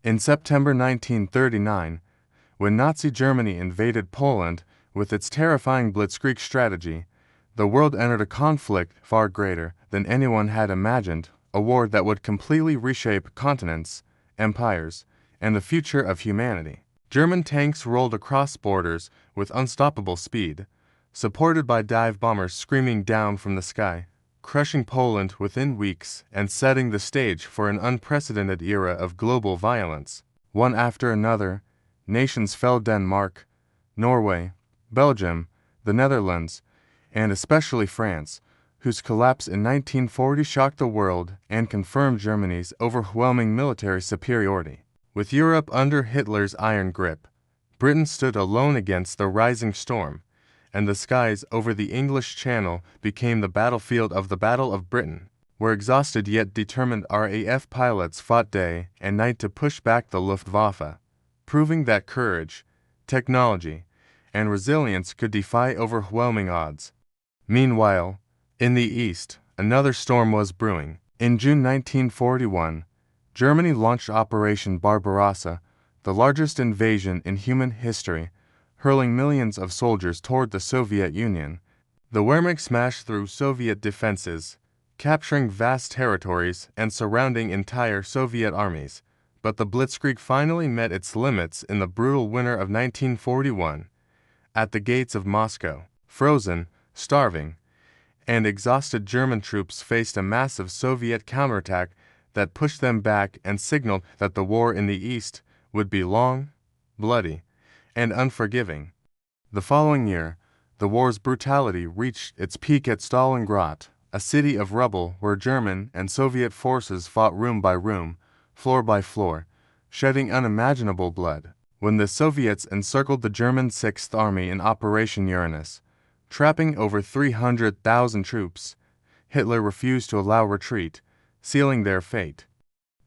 In September 1939, when Nazi Germany invaded Poland with its terrifying Blitzkrieg strategy, the world entered a conflict far greater than anyone had imagined, a war that would completely reshape continents, empires, and the future of humanity. German tanks rolled across borders with unstoppable speed, supported by dive bombers screaming down from the sky, crushing Poland within weeks and setting the stage for an unprecedented era of global violence. One after another, nations fell: Denmark, Norway, Belgium, the Netherlands, and especially France, whose collapse in 1940 shocked the world and confirmed Germany's overwhelming military superiority. With Europe under Hitler's iron grip, Britain stood alone against the rising storm, and the skies over the English Channel became the battlefield of the Battle of Britain, where exhausted yet determined RAF pilots fought day and night to push back the Luftwaffe, proving that courage, technology, and resilience could defy overwhelming odds. Meanwhile, in the east, another storm was brewing. In June 1941, Germany launched Operation Barbarossa, the largest invasion in human history, hurling millions of soldiers toward the Soviet Union. The Wehrmacht smashed through Soviet defenses, capturing vast territories and surrounding entire Soviet armies, but the Blitzkrieg finally met its limits in the brutal winter of 1941. At the gates of Moscow, frozen, starving, and exhausted German troops faced a massive Soviet counterattack that pushed them back and signaled that the war in the East would be long, bloody, and unforgiving. The following year, the war's brutality reached its peak at Stalingrad, a city of rubble where German and Soviet forces fought room by room, floor by floor, shedding unimaginable blood. When the Soviets encircled the German Sixth Army in Operation Uranus, trapping over 300,000 troops, Hitler refused to allow retreat, sealing their fate.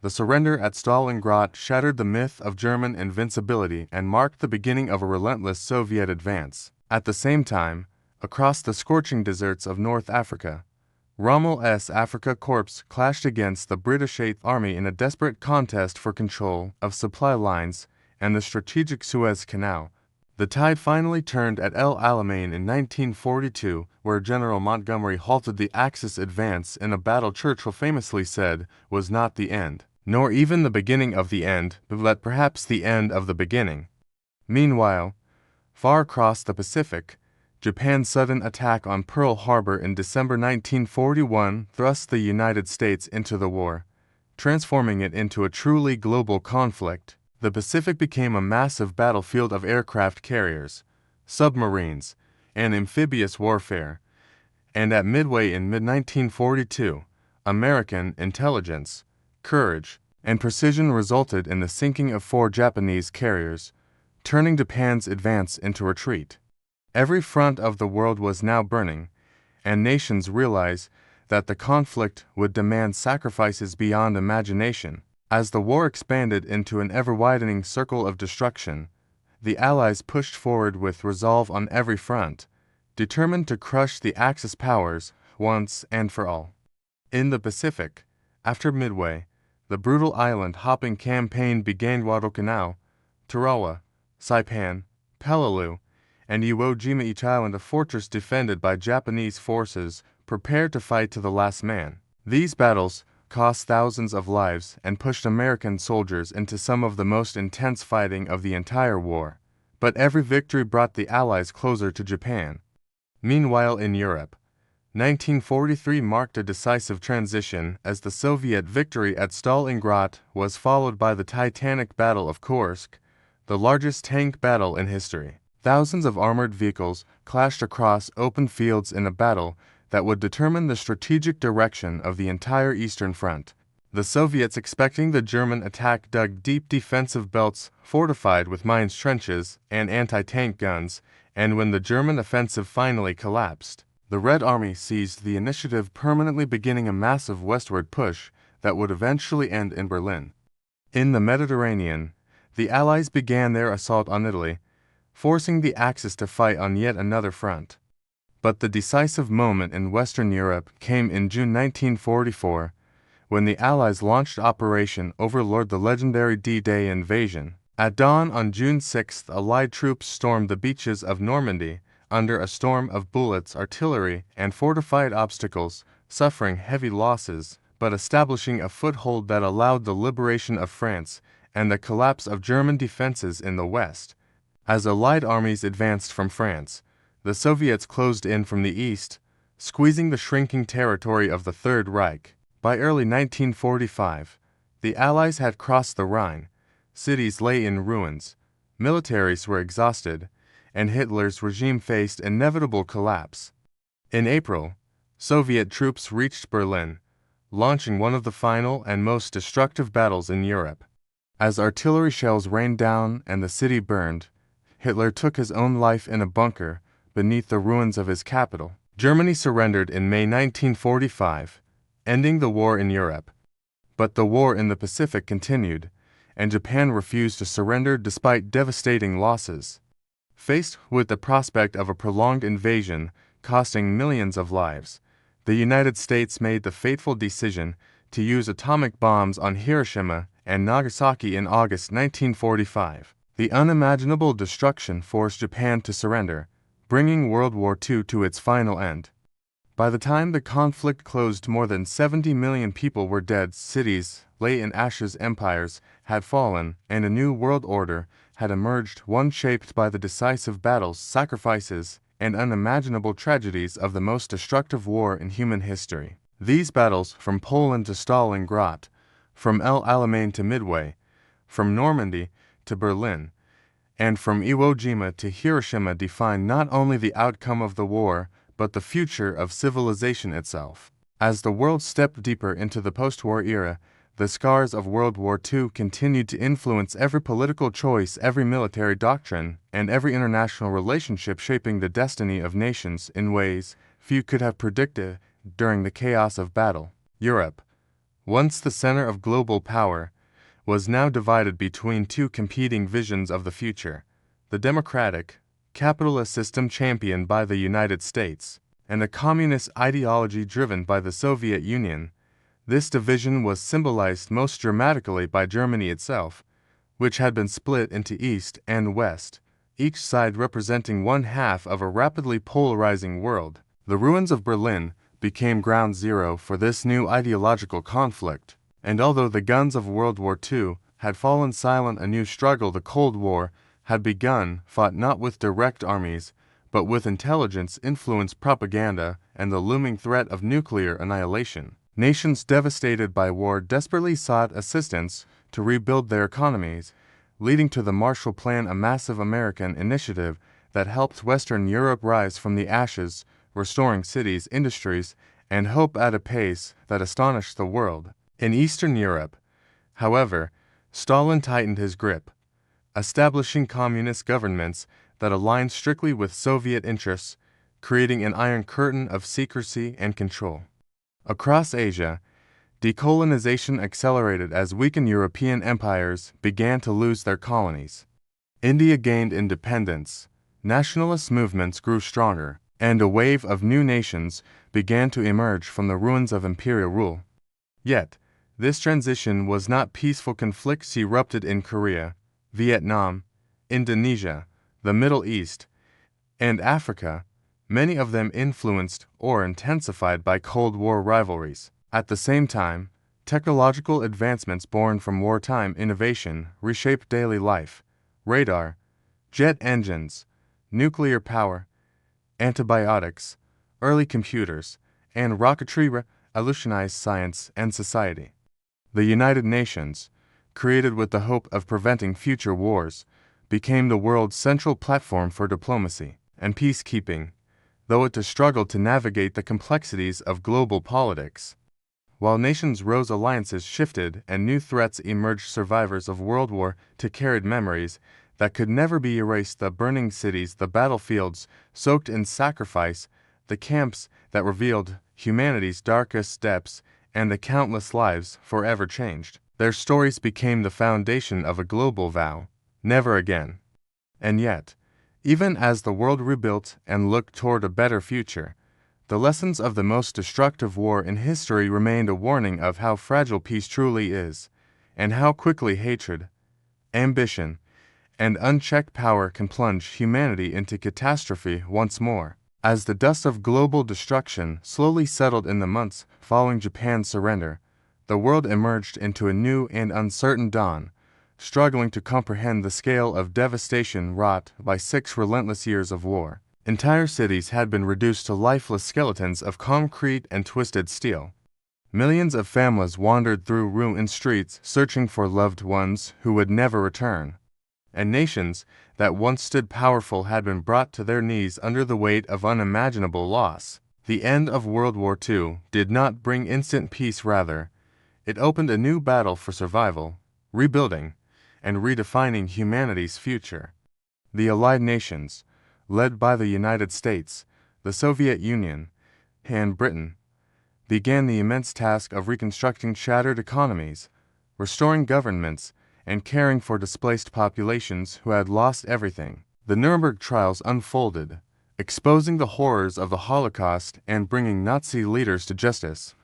The surrender at Stalingrad shattered the myth of German invincibility and marked the beginning of a relentless Soviet advance. At the same time, across the scorching deserts of North Africa, Rommel's Afrika Korps clashed against the British Eighth Army in a desperate contest for control of supply lines and the strategic Suez Canal. The tide finally turned at El Alamein in 1942, where General Montgomery halted the Axis advance in a battle Churchill famously said was not the end, nor even the beginning of the end, but perhaps the end of the beginning. Meanwhile, far across the Pacific, Japan's sudden attack on Pearl Harbor in December 1941 thrust the United States into the war, transforming it into a truly global conflict. The Pacific became a massive battlefield of aircraft carriers, submarines, and amphibious warfare, and at Midway in mid-1942, American intelligence, courage, and precision resulted in the sinking of 4 Japanese carriers, turning Japan's advance into retreat. Every front of the world was now burning, and nations realized that the conflict would demand sacrifices beyond imagination. As the war expanded into an ever-widening circle of destruction, the Allies pushed forward with resolve on every front, determined to crush the Axis powers once and for all. In the Pacific, after Midway, the brutal island-hopping campaign began. Guadalcanal, Tarawa, Saipan, Peleliu, and Iwo Jima, each island a fortress defended by Japanese forces prepared to fight to the last man. These battles cost thousands of lives and pushed American soldiers into some of the most intense fighting of the entire war, but every victory brought the Allies closer to Japan. Meanwhile in Europe, 1943 marked a decisive transition as the Soviet victory at Stalingrad was followed by the titanic Battle of Kursk, the largest tank battle in history. Thousands of armored vehicles clashed across open fields in a battle that would determine the strategic direction of the entire Eastern Front. The Soviets, expecting the German attack, dug deep defensive belts fortified with mines, trenches, and anti-tank guns, and when the German offensive finally collapsed, the Red Army seized the initiative, permanently beginning a massive westward push that would eventually end in Berlin. In the Mediterranean, the Allies began their assault on Italy, forcing the Axis to fight on yet another front. But the decisive moment in Western Europe came in June 1944, when the Allies launched Operation Overlord, the legendary D-Day invasion. At dawn on June 6, Allied troops stormed the beaches of Normandy under a storm of bullets, artillery, and fortified obstacles, suffering heavy losses, but establishing a foothold that allowed the liberation of France and the collapse of German defenses in the West. As Allied armies advanced from France, the Soviets closed in from the east, squeezing the shrinking territory of the Third Reich. By early 1945, the Allies had crossed the Rhine, cities lay in ruins, militaries were exhausted, and Hitler's regime faced inevitable collapse. In April, Soviet troops reached Berlin, launching one of the final and most destructive battles in Europe. As artillery shells rained down and the city burned, Hitler took his own life in a bunker beneath the ruins of his capital. Germany surrendered in May 1945, ending the war in Europe. But the war in the Pacific continued, and Japan refused to surrender despite devastating losses. Faced with the prospect of a prolonged invasion costing millions of lives, the United States made the fateful decision to use atomic bombs on Hiroshima and Nagasaki in August 1945. The unimaginable destruction forced Japan to surrender, bringing World War II to its final end. By the time the conflict closed, more than 70 million people were dead, cities lay in ashes, empires had fallen, and a new world order had emerged, one shaped by the decisive battles, sacrifices, and unimaginable tragedies of the most destructive war in human history. These battles, from Poland to Stalingrad, from Alamein to Midway, from Normandy to Berlin, and from Iwo Jima to Hiroshima, defined not only the outcome of the war, but the future of civilization itself. As the world stepped deeper into the post-war era, the scars of World War II continued to influence every political choice, every military doctrine, and every international relationship, shaping the destiny of nations in ways few could have predicted during the chaos of battle. Europe, once the center of global power, was now divided between two competing visions of the future: the democratic, capitalist system championed by the United States, and a communist ideology driven by the Soviet Union. This division was symbolized most dramatically by Germany itself, which had been split into East and West, each side representing one half of a rapidly polarizing world. The ruins of Berlin became ground zero for this new ideological conflict, and although the guns of World War II had fallen silent, a new struggle, the Cold War, had begun, fought not with direct armies, but with intelligence, influence, propaganda, and the looming threat of nuclear annihilation. Nations devastated by war desperately sought assistance to rebuild their economies, leading to the Marshall Plan, a massive American initiative that helped Western Europe rise from the ashes, restoring cities, industries, and hope at a pace that astonished the world. In Eastern Europe, however, Stalin tightened his grip, establishing communist governments that aligned strictly with Soviet interests, creating an iron curtain of secrecy and control. Across Asia, decolonization accelerated as weakened European empires began to lose their colonies. India gained independence, nationalist movements grew stronger, and a wave of new nations began to emerge from the ruins of imperial rule. Yet, this transition was not peaceful. Conflicts erupted in Korea, Vietnam, Indonesia, the Middle East, and Africa, many of them influenced or intensified by Cold War rivalries. At the same time, technological advancements born from wartime innovation reshaped daily life: radar, jet engines, nuclear power, antibiotics, early computers, and rocketry revolutionized science and society. The United Nations, created with the hope of preventing future wars, became the world's central platform for diplomacy and peacekeeping, though it struggled to navigate the complexities of global politics. While nations rose, alliances shifted, and new threats emerged. Survivors of World War II carried memories that could never be erased: the burning cities, the battlefields soaked in sacrifice, the camps that revealed humanity's darkest depths, and the countless lives forever changed. Their stories became the foundation of a global vow: never again. And yet, even as the world rebuilt and looked toward a better future, The lessons of the most destructive war in history remained a warning of how fragile peace truly is, and how quickly hatred, ambition, and unchecked power can plunge humanity into catastrophe once more. As the dust of global destruction slowly settled in the months following Japan's surrender, the world emerged into a new and uncertain dawn, struggling to comprehend the scale of devastation wrought by 6 relentless years of war. Entire cities had been reduced to lifeless skeletons of concrete and twisted steel. Millions of families wandered through ruined streets searching for loved ones who would never return. And nations that once stood powerful had been brought to their knees under the weight of unimaginable loss. The end of World War II did not bring instant peace, rather, it opened a new battle for survival, rebuilding, and redefining humanity's future. The Allied nations, led by the United States, the Soviet Union, and Britain, began the immense task of reconstructing shattered economies, restoring governments, and caring for displaced populations who had lost everything. The Nuremberg trials unfolded, exposing the horrors of the Holocaust and bringing Nazi leaders to justice,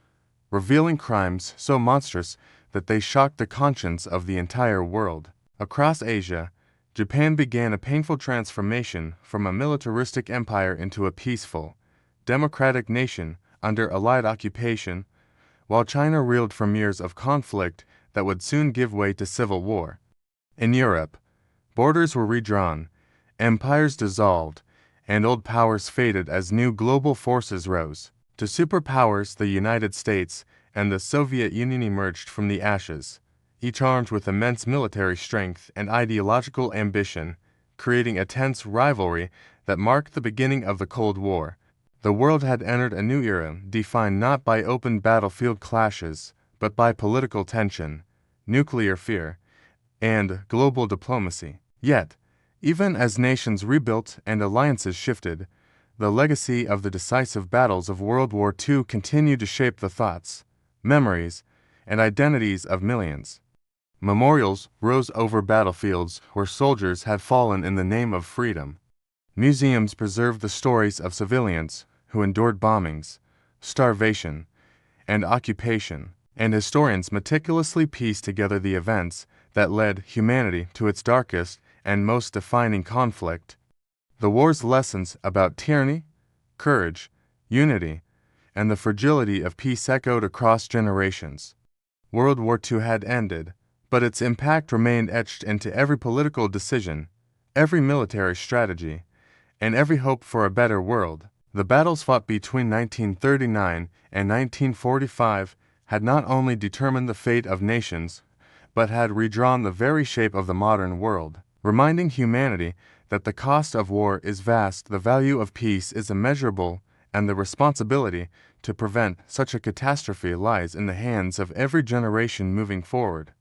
revealing crimes so monstrous that they shocked the conscience of the entire world. Across Asia, Japan began a painful transformation from a militaristic empire into a peaceful, democratic nation under Allied occupation, while China reeled from years of conflict that would soon give way to civil war. In Europe, borders were redrawn, empires dissolved, and old powers faded as new global forces rose. Two superpowers, the United States and the Soviet Union, emerged from the ashes, each armed with immense military strength and ideological ambition, creating a tense rivalry that marked the beginning of the Cold War. The world had entered a new era defined not by open battlefield clashes, but by political tension, nuclear fear, and global diplomacy. Yet, even as nations rebuilt and alliances shifted, the legacy of the decisive battles of World War II continued to shape the thoughts, memories, and identities of millions. Memorials rose over battlefields where soldiers had fallen in the name of freedom. Museums preserved the stories of civilians who endured bombings, starvation, and occupation, and historians meticulously pieced together the events that led humanity to its darkest and most defining conflict. The war's lessons about tyranny, courage, unity, and the fragility of peace echoed across generations. World War II had ended, but its impact remained etched into every political decision, every military strategy, and every hope for a better world. The battles fought between 1939 and 1945 had not only determined the fate of nations, but had redrawn the very shape of the modern world, reminding humanity that the cost of war is vast, the value of peace is immeasurable, and the responsibility to prevent such a catastrophe lies in the hands of every generation moving forward.